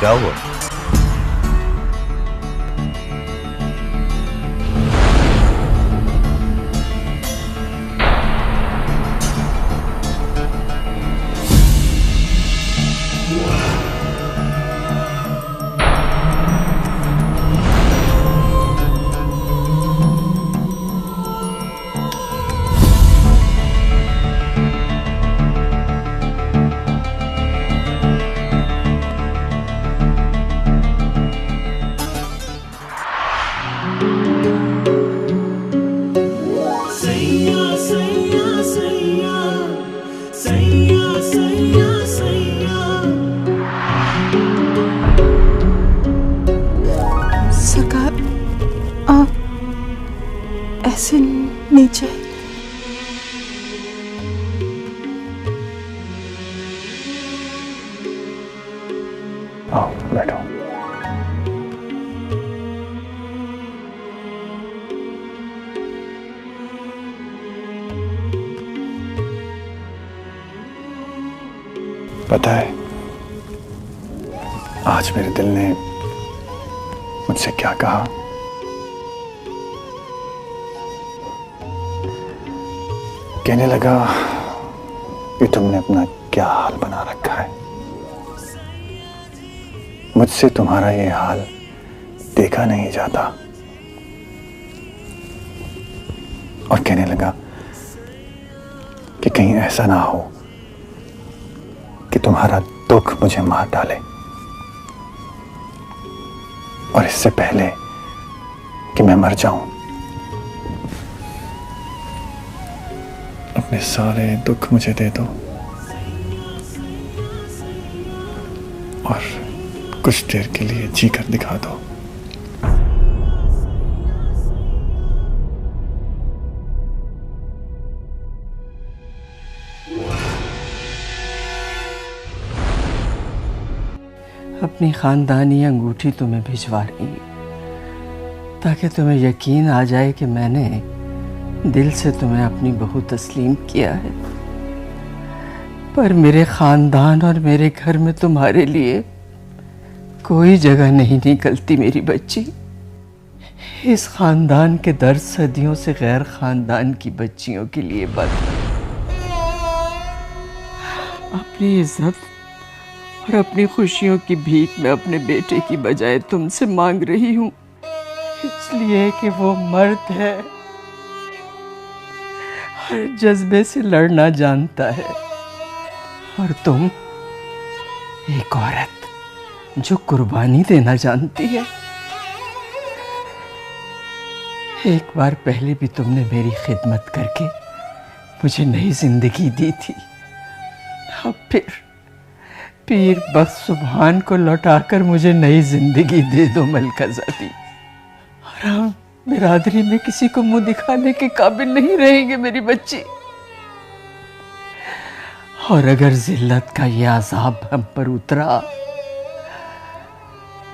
क्या हुआ? सरकार, आप ऐसे नीचे। आओ बैठो। पता है आज मेरे दिल ने मुझसे क्या कहा? कहने लगा कि तुमने अपना क्या हाल बना रखा है। मुझसे तुम्हारा ये हाल देखा नहीं जाता। और कहने लगा कि कहीं ऐसा ना हो कि तुम्हारा दुख मुझे मार डाले, और इससे पहले कि मैं मर जाऊं अपने सारे दुख मुझे दे दो और कुछ देर के लिए जी कर दिखा दो। अपनी खानदानी अंगूठी तुम्हें भिजवा रही हूं ताकि तुम्हें यकीन आ जाए कि मैंने दिल से तुम्हें अपनी बहू तस्लीम किया है। पर मेरे खानदान और मेरे घर में तुम्हारे लिए कोई जगह नहीं निकलती मेरी बच्ची। इस खानदान के दर्द सदियों से गैर खानदान की बच्चियों के लिए बंद। अपनी इज्जत और अपनी खुशियों की भीख मैं अपने बेटे की बजाय तुमसे मांग रही हूं, इसलिए कि वो मर्द है, हर जज्बे से लड़ना जानता है, और तुम एक औरत जो कुर्बानी देना जानती है। एक बार पहले भी तुमने मेरी खिदमत करके मुझे नई जिंदगी दी थी। अब फिर पीर बख्श सुभान को लौटाकर मुझे नई जिंदगी दे दो मलकाज़ादी। और हम बिरादरी में किसी को मुंह दिखाने के काबिल नहीं रहेंगे मेरी बच्ची। और अगर जिल्लत का यह अज़ाब हम पर उतरा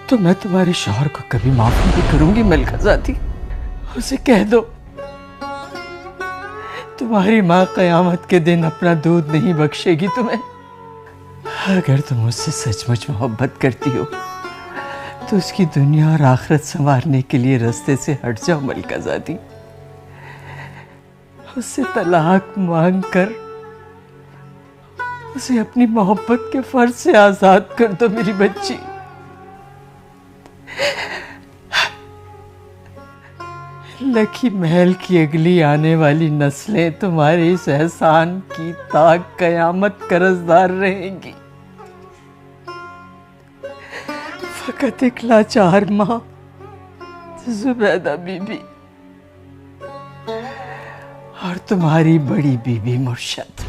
तो मैं तुम्हारे शौहर को कभी माफ नहीं करूंगी मलकाज़ादी। उसे कह दो तुम्हारी माँ क़यामत के दिन अपना दूध नहीं बख्शेगी तुम्हें। अगर तुम मुझसे सचमुच मोहब्बत करती हो तो उसकी दुनिया और आखिरत संवारने के लिए रास्ते से हट जाओ मलकाज़ादी। उससे तलाक मांग कर उसे अपनी मोहब्बत के फर्ज से आजाद कर दो मेरी बच्ची। लकी महल की अगली आने वाली नस्लें तुम्हारे इस एहसान की ताक कयामत कर्जदार रहेंगी। फकत एक लाचार माँ जुबैदा बीबी और तुम्हारी बड़ी बीबी मुर्शद।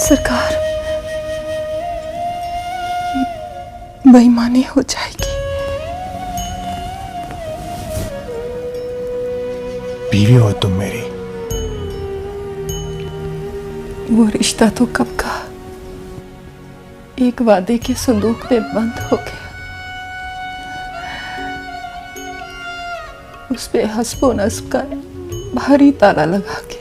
सरकार, बेईमानी हो जाएगी। बीवी हो तुम मेरी। वो रिश्ता तो कब का एक वादे के संदूक में बंद हो गया। उस पे हस्बो नस्ब का भारी ताला लगा के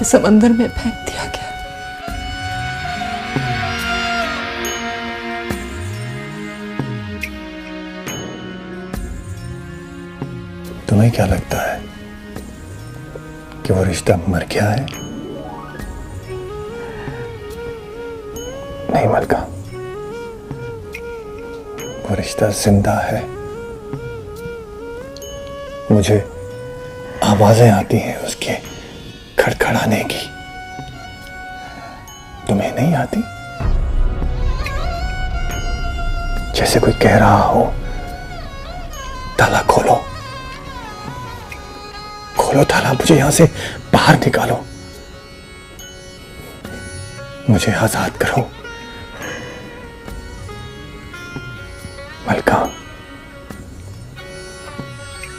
के समंदर में फेंक दिया गया। तुम्हें क्या लगता है कि वो रिश्ता मर गया है? नहीं मलका, वो रिश्ता जिंदा है। मुझे आवाजें आती हैं उसके खड़खड़ाने की। तुम्हें नहीं आती? जैसे कोई कह रहा हो, ताला खोलो, खोलो ताला, मुझे यहां से बाहर निकालो, मुझे आजाद करो। मलका,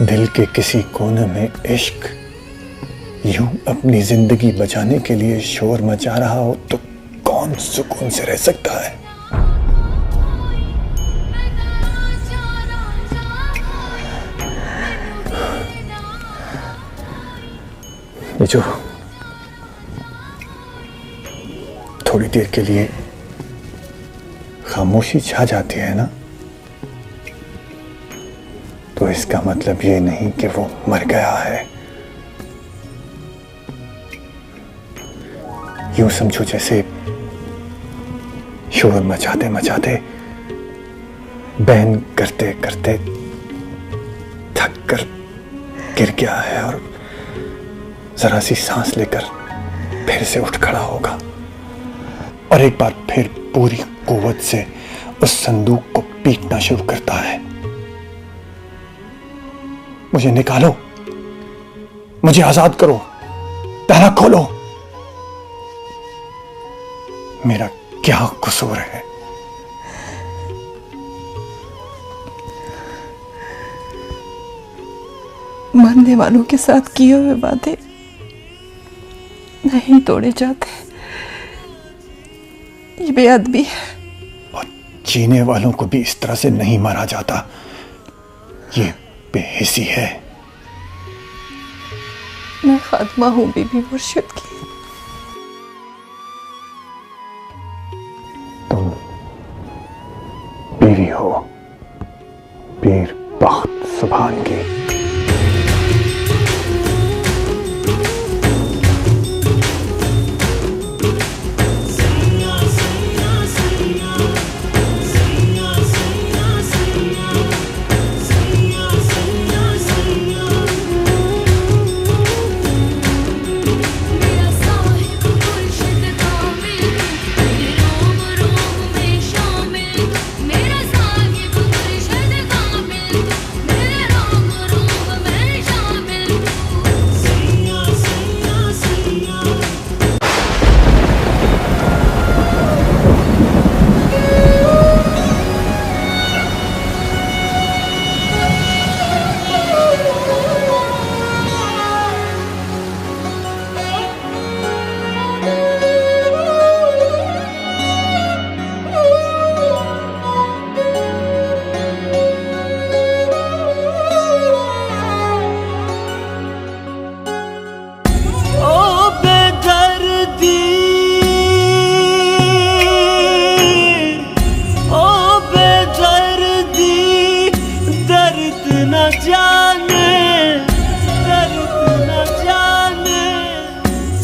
दिल के किसी कोने में इश्क यूं अपनी जिंदगी बचाने के लिए शोर मचा रहा हो तो कौन सुकून से रह सकता है? ये जो थोड़ी देर के लिए खामोशी छा जाती है ना, तो इसका मतलब ये नहीं कि वो मर गया है। यूं समझो जैसे शोर मचाते मचाते, बैन करते करते थक कर गिर गया है और जरा सी सांस लेकर फिर से उठ खड़ा होगा और एक बार फिर पूरी कुव्वत से उस संदूक को पीटना शुरू करता है। मुझे निकालो, मुझे आजाद करो, ताला खोलो। मेरा क्या कसूर है? मरने वालों के साथ किए हुए वादे नहीं तोड़े जाते, ये बेअदबी है। और जीने वालों को भी इस तरह से नहीं मारा जाता, ये बेहिसी है। मैं खात्मा हूं बीबी मुर्शिद की। तुम बीवी हो पीर बख्त सुभान की।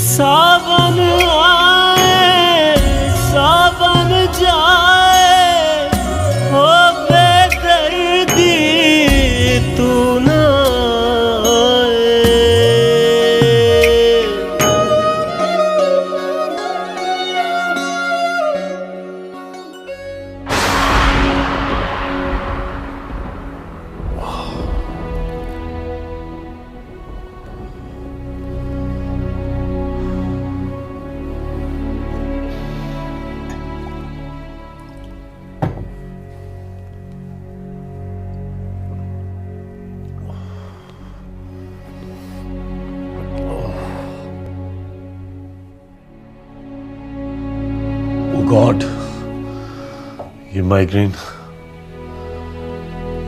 सावन आए सावन जाए, हो बेदर्दी तू ना गॉड, ये माइग्रेन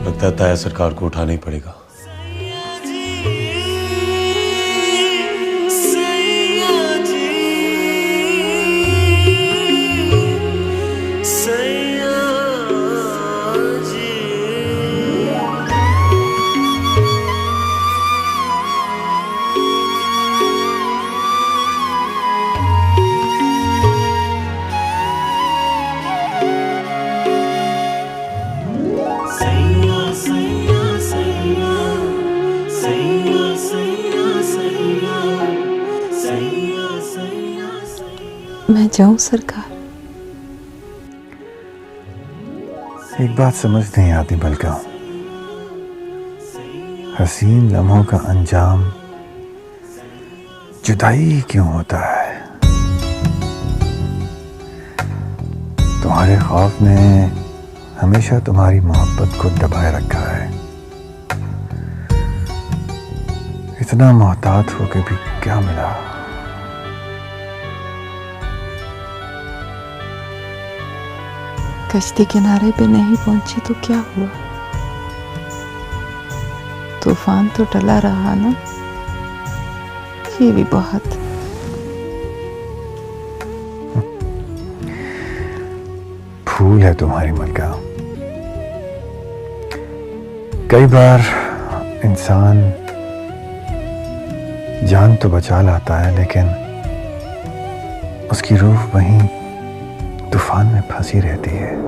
लगता है ताया सरकार को उठाना ही पड़ेगा। सैया जाऊं सरकार? एक बात समझ नहीं आती मलका, हसीन लम्हों का अंजाम जुदाई क्यों होता है? तुम्हारे खौफ ने हमेशा तुम्हारी मोहब्बत को दबाए रखा है। इतना मोहतात होकर भी क्या मिला? कश्ती किनारे पे नहीं पहुंची तो क्या हुआ? तूफान तो टला रहा ना, ये भी बहुत। फूल है तुम्हारी मलका। कई बार इंसान जान तो बचा लाता है, लेकिन उसकी रूह वहीं तूफान में फंसी रहती है।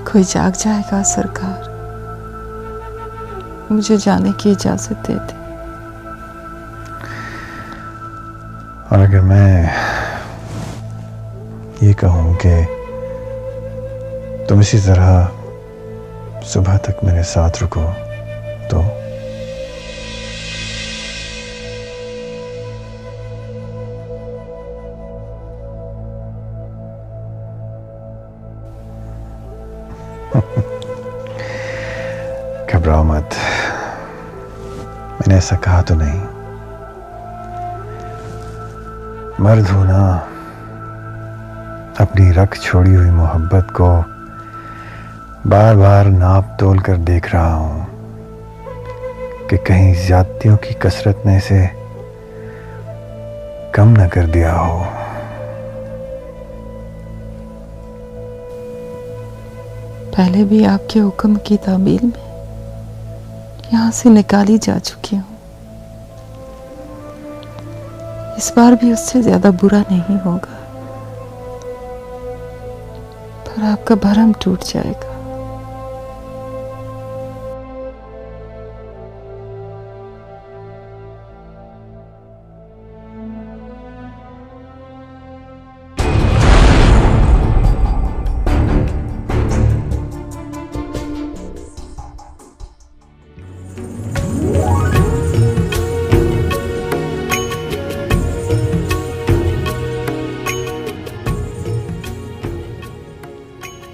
कोई जाग जाएगा सरकार, मुझे जाने की इजाजत दे दे। और अगर मैं ये कहूं कि तुम इसी तरह सुबह तक मेरे साथ रुको तो? घबराओ मत, मैंने ऐसा कहा तो नहीं। मर्द हूं ना, अपनी रख छोड़ी हुई मोहब्बत को बार बार नाप तोल कर देख रहा हूं कि कहीं ज्यादतियों की कसरत ने इसे कम न कर दिया हो। पहले भी आपके हुक्म की ताबील में यहां से निकाली जा चुकी हूं। इस बार भी उससे ज्यादा बुरा नहीं होगा, पर आपका भरम टूट जाएगा।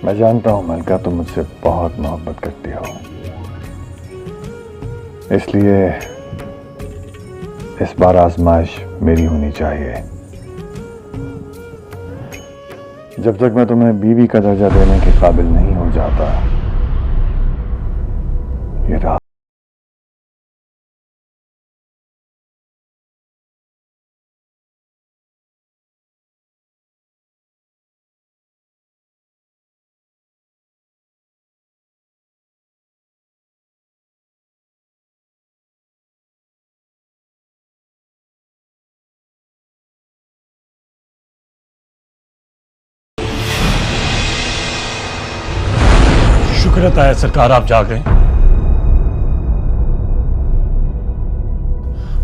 मैं जानता हूं मलका, तुम मुझसे बहुत मोहब्बत करती हो, इसलिए इस बार आजमाइश मेरी होनी चाहिए। जब तक मैं तुम्हें बीवी का दर्जा देने के काबिल नहीं हो जाता, ये रात शुक्र है सरकार, आप जाग गए।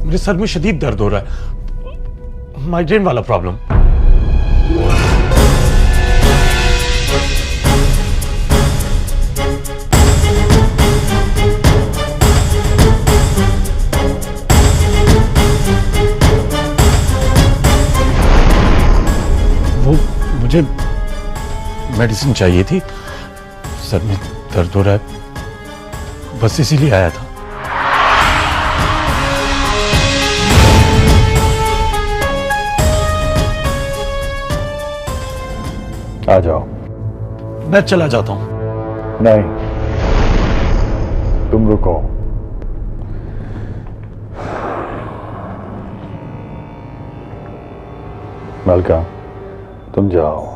मेरे सर में शदीद दर्द हो रहा है, माइग्रेन वाला प्रॉब्लम। वो मुझे मेडिसिन चाहिए थी, सर में दर्द हो रहा है, बस इसीलिए आया था। आ जाओ। मैं चला जाता हूं। नहीं, तुम रुको। मलका, तुम जाओ।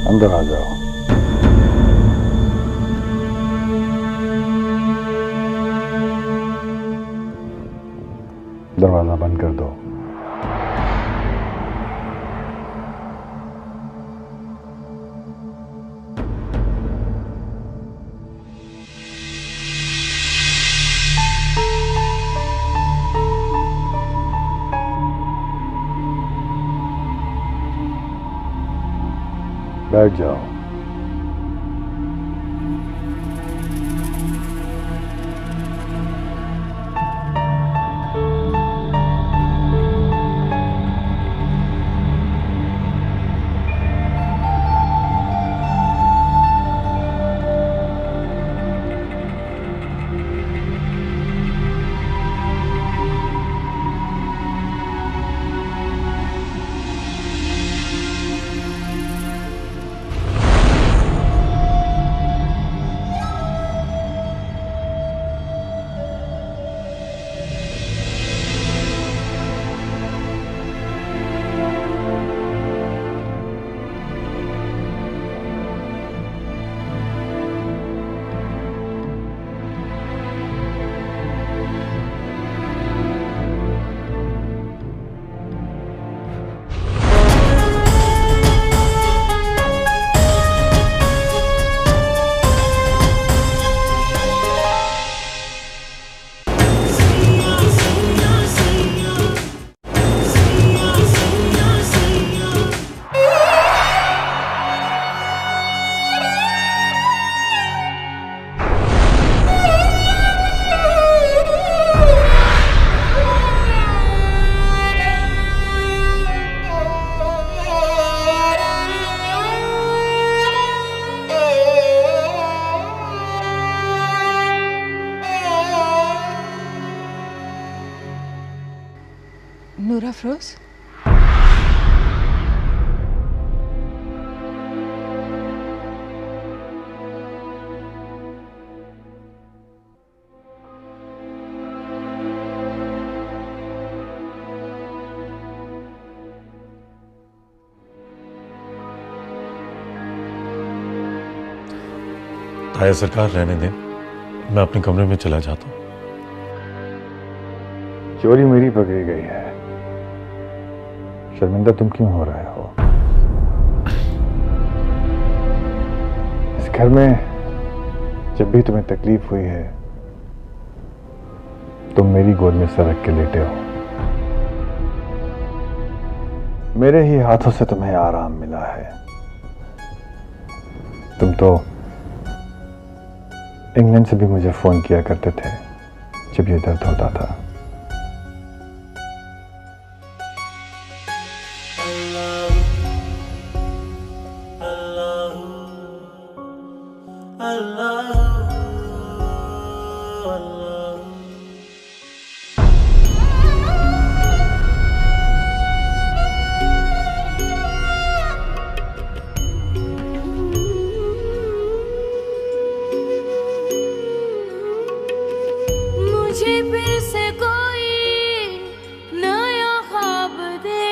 अंदर आ जाओ। दरवाजा बंद कर दो। बैठ जाओ। नूर अफरोज, ताया सरकार रहने दें, मैं अपने कमरे में चला जाता हूँ। चोरी मेरी पकड़ी गई है, शर्मिंदा तुम क्यों हो रहे हो? इस घर में जब भी तुम्हें तकलीफ हुई है तुम मेरी गोद में सर रख के लेटे हो। मेरे ही हाथों से तुम्हें आराम मिला है। तुम तो इंग्लैंड से भी मुझे फोन किया करते थे जब ये दर्द होता था। मुझे फिर से कोई नया ख्वाब दे,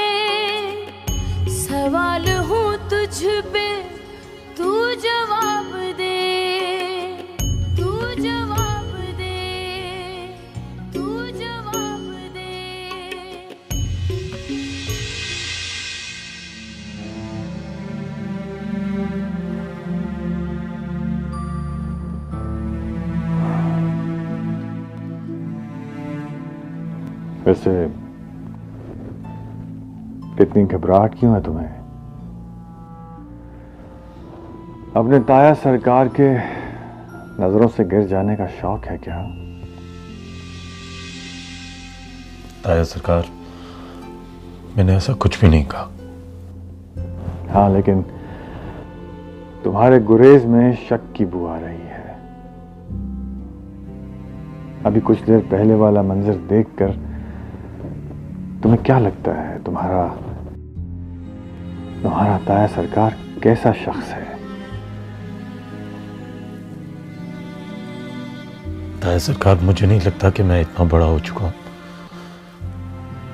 सवाल हूँ तुझ पे, तू जवाब दे, तू जवाब दे, तू जवाब दे। वैसे इतनी घबराहट क्यों है तुम्हें? अपने ताया सरकार के नजरों से गिर जाने का शौक है क्या? ताया सरकार, मैंने ऐसा कुछ भी नहीं कहा। हाँ, लेकिन तुम्हारे गुरेज में शक की बू आ रही है। अभी कुछ देर पहले वाला मंजर देखकर तुम्हें क्या लगता है तुम्हारा ताया सरकार कैसा शख्स है? ताया सरकार, मुझे नहीं लगता कि मैं इतना बड़ा हो चुका हूं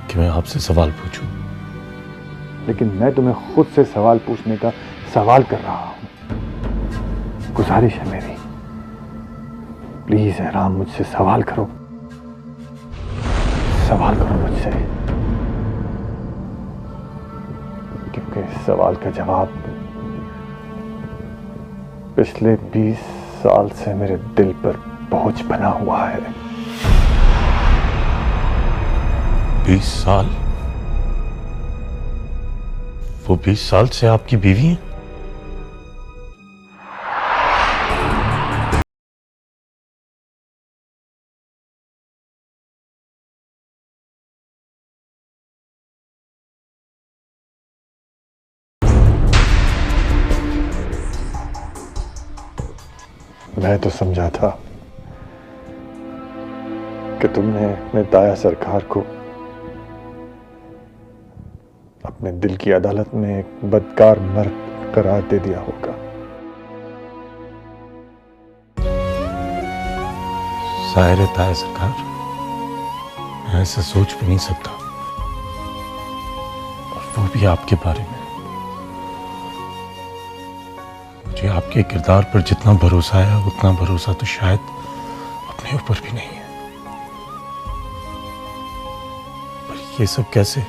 कि मैं आपसे सवाल पूछूं। लेकिन मैं तुम्हें खुद से सवाल पूछने का सवाल कर रहा हूं। गुजारिश है मेरी, प्लीज एहराम मुझसे सवाल करो, सवाल करो मुझसे, क्योंकि इस सवाल का जवाब पिछले 20 साल से मेरे दिल पर बोझ बना हुआ है। 20 साल? वो 20 साल से आपकी बीवी है? मैं तो समझा था कि तुमने अपने ताया सरकार को अपने दिल की अदालत में एक बदकार मर्द करार दे दिया होगा। जाहिर है ताया सरकार, मैं ऐसा सोच भी नहीं सकता, और वो भी आपके बारे में। मुझे आपके किरदार पर जितना भरोसा है उतना भरोसा तो शायद अपने ऊपर भी नहीं है। पर ये सब कैसे?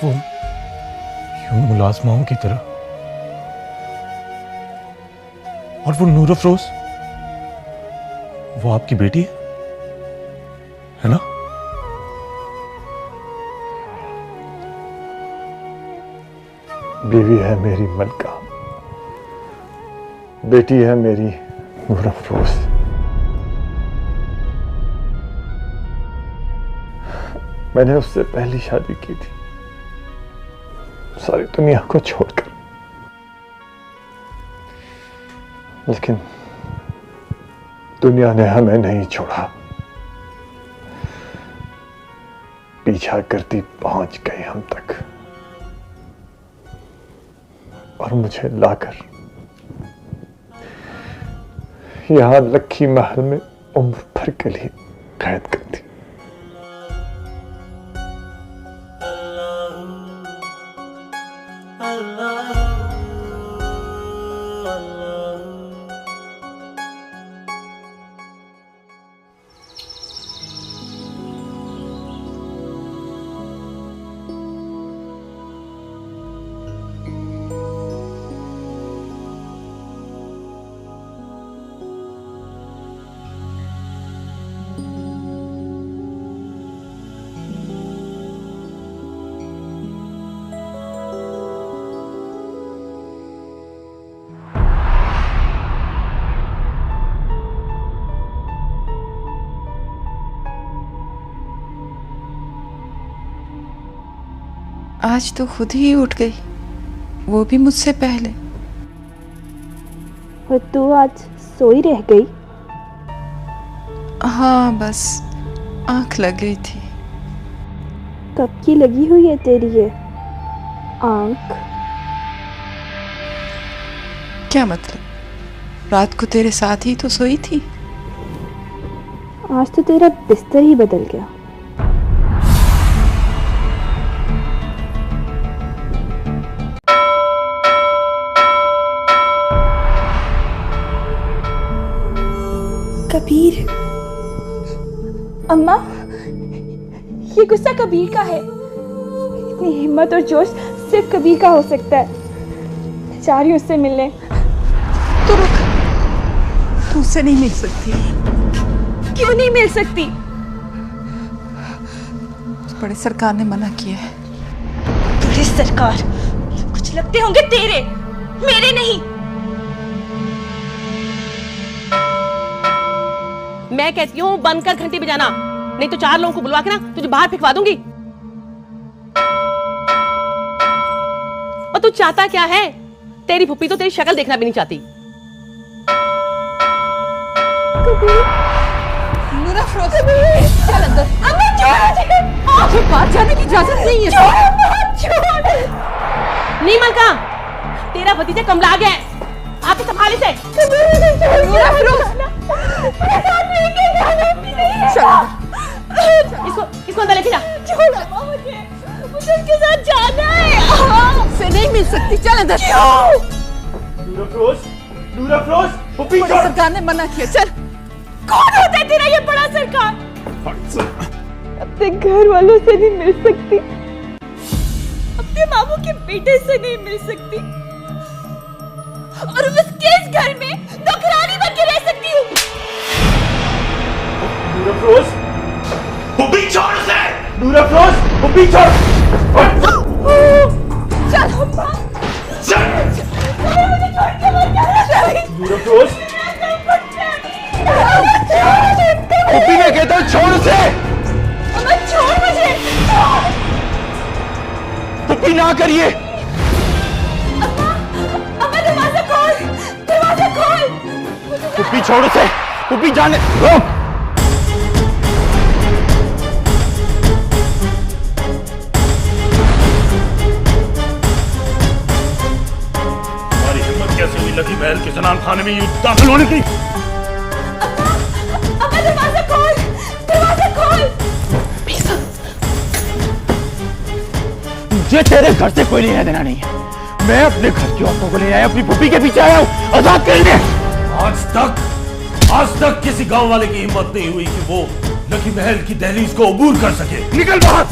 वो यूं मुलाजमाओं की तरह, और वो नूर अफरोज, वो आपकी बेटी है ना? बीवी है मेरी मलका, बेटी है मेरी नूर अफरोज। मैंने उससे पहली शादी की थी, सारी दुनिया को छोड़कर, लेकिन दुनिया ने हमें नहीं छोड़ा, पीछा करती पहुंच गई हम तक, और मुझे लाकर यहां लक्की महल में उम्र भर के लिए कैद कर दी। आज तो खुद ही उठ गई, वो भी मुझसे पहले। और तू आज सोई रह गई? हाँ, बस आंख लग गई थी। कब की लगी हुई है तेरी ये आंख? क्या मतलब? रात को तेरे साथ ही तो सोई थी। आज तो तेरा बिस्तर ही बदल गया। कबीर, अम्मा, ये गुस्सा कबीर का है। इतनी हिम्मत और जोश सिर्फ कबीर का हो सकता है। मैं जा रही हूँ उससे मिलने। तो रुक, तू उससे नहीं मिल सकती। क्यों नहीं मिल सकती? बड़े सरकार ने मना किया है। बड़े सरकार कुछ लगते होंगे तेरे, मेरे नहीं। मैं कहती हूँ बंद कर घंटी बजाना, नहीं तो 4 लोगों को बुलवा के ना तुझे बाहर फेंकवा दूंगी। और तू चाहता क्या है? तेरी फुप्पी तो तेरी शक्ल देखना भी नहीं चाहती। नूर अफरोज, चल अंदर। आपको बाहर जाने की इजाजत नहीं है। नहीं मलका, तेरा भतीजा कमला गया है, आके संभाले से। नूर अफरोज, इसको अंदर लेके जा। डॉक्टर के साथ जाना है। से नहीं मिल सकती, चल अंदर। बड़ी सरकार ने मना किया, चल। कौन होता है तेरा ये बड़ा सरकार? अपने घर वालों से नहीं मिल सकती, अपने मामू के बेटे से नहीं मिल सकती, और उसके इस घर में नौकरानी बन के रह सकती हूँ। चल अम्मा, चल। मुझे छोड़ के मत जाना। पुप्पी ने कहता हूँ छोड़ उसे। अम्मा छोड़ मुझे। पुप्पी ना करिए। अम्मा दरवाजा खोल, दरवाजा खोल। पुप्पी छोड़ उसे। पुप्पी जाने रोक। हमारी हिम्मत कैसे हुई लकी महल के जनान खाने में यूं दाखिल होने की? अम्मा दरवाजा खोल, दरवाजा खोल। मुझे तेरे घर से कोई लेना देना नहीं है। मैं अपने घर की औरतों को ले आया, अपनी पुप्पी के पीछे आया हूँ आजाद करने। आज तक किसी गांव वाले की हिम्मत नहीं हुई कि वो लकी महल की दहलीज को अबूर कर सके। निकल बाहर।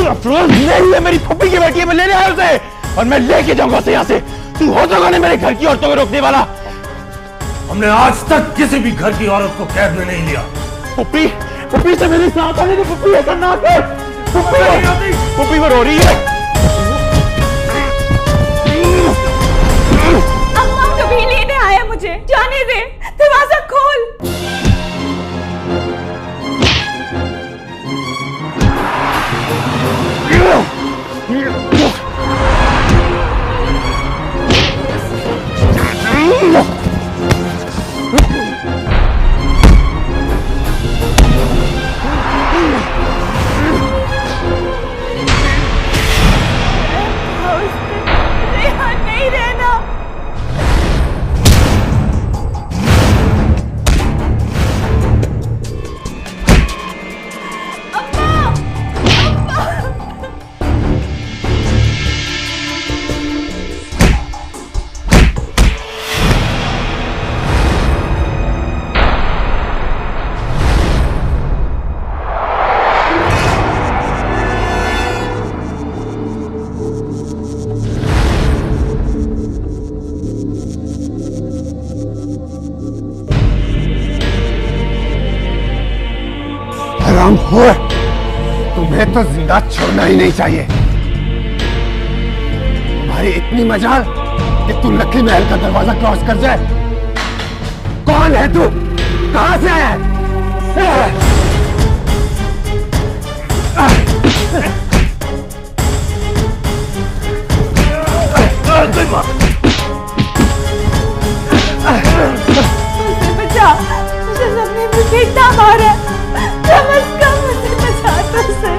अफरोज नहीं है, मेरी पुप्पी की बेटी है, मैं लेने आया उसे और मैं लेके जाऊंगा उसे यहाँ से। तू हो तो मेरे घर की औरतों को रोकने वाला। हमने आज तक किसी भी घर की औरत को कैद में नहीं लिया। पुप्पी से मेरे साथ आने दे। पुप्पी ऐसा ना कर। पुप्पी वो रो रही है। अम्मा कभी लेने आया मुझे, जाने दे, दरवाजा खोल। यहाँ नहीं रहना। हराम हो, तुम्हें तो जिंदा छोड़ना ही नहीं चाहिए। तुम्हारी इतनी मजाल कि तू लकी महल का दरवाजा क्रॉस कर जाए। कौन है तू? कहां से आया है? मुझे बचा, मुझे सबने मुझे इतना मारा, कम से कम मुझे बचा तो सही।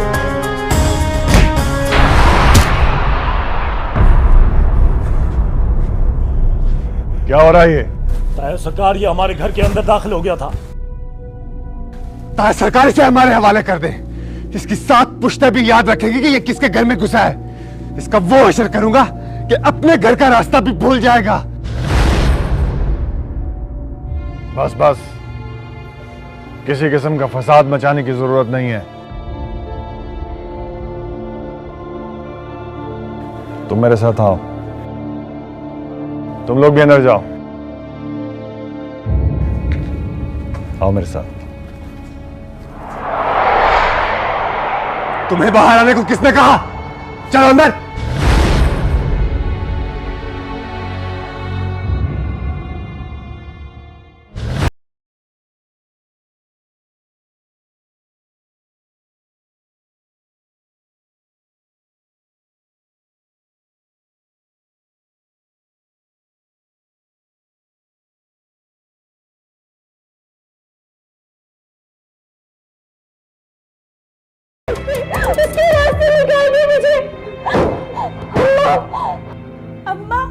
क्या हो रहा है ये? ताया सरकार, ये हमारे घर के अंदर दाखिल हो गया था। ताया सरकार इसे हमारे हवाले कर दे। इसकी 7 पुश्तें भी याद रखेगी कि ये किसके घर में घुसा है। इसका वो हशर करूंगा कि अपने घर का रास्ता भी भूल जाएगा। बस बस, किसी किस्म का फसाद मचाने की जरूरत नहीं है। तुम मेरे साथ आओ। तुम लोग भी अंदर जाओ। आओ मेरे साथ। तुम्हें बाहर आने को किसने कहा? चलो अंदर। उसके रास्ते निकाल दे मुझे। अम्मा,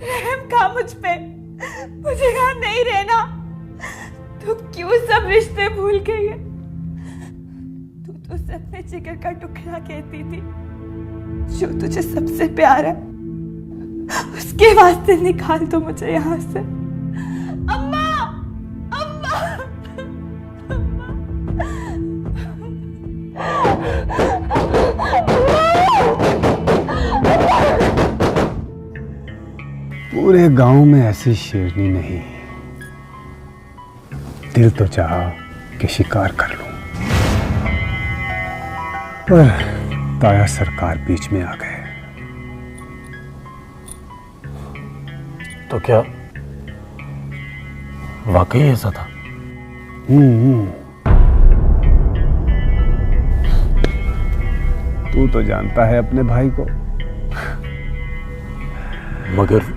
रहम खा मुझ पे, मुझे यहाँ नहीं रहना। तू क्यों सब रिश्ते भूल गई है? तू तो अपने जिगर का टुकड़ा कहती थी, जो तुझे सबसे प्यार है उसके वास्ते निकाल दो मुझे यहाँ से। अम्मा, अम्मा, पूरे गांव में ऐसी शेरनी नहीं। दिल तो चाहा कि शिकार कर लूं, पर ताया सरकार बीच में आ गए। तो क्या वाकई ऐसा था? तू तो जानता है अपने भाई को। मगर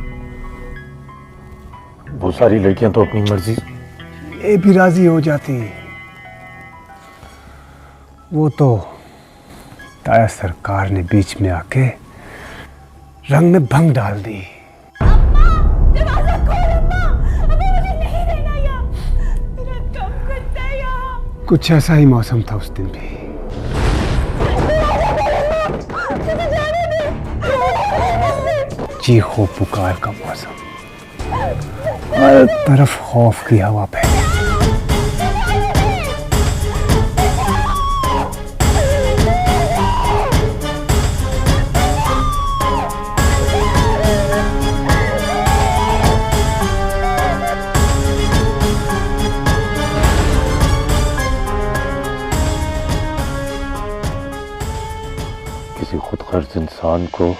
वो सारी लड़कियां तो अपनी मर्जी ये भी राजी हो जाती। वो तो ताया सरकार ने बीच में आके रंग में भंग डाल दी। दरवाजा खोल अम्मा, अम्मा मुझे नहीं रहना यहाँ, मेरा कम करता है यहाँ। कुछ ऐसा ही मौसम था उस दिन भी। चीखो पुकार का मौसम, हर तरफ खौफ की हवा फैली। किसी खुदगर्ज इंसान को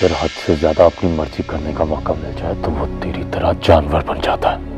अगर हद से ज्यादा अपनी मर्जी करने का मौका मिल जाए तो वो तेरी तरह जानवर बन जाता है।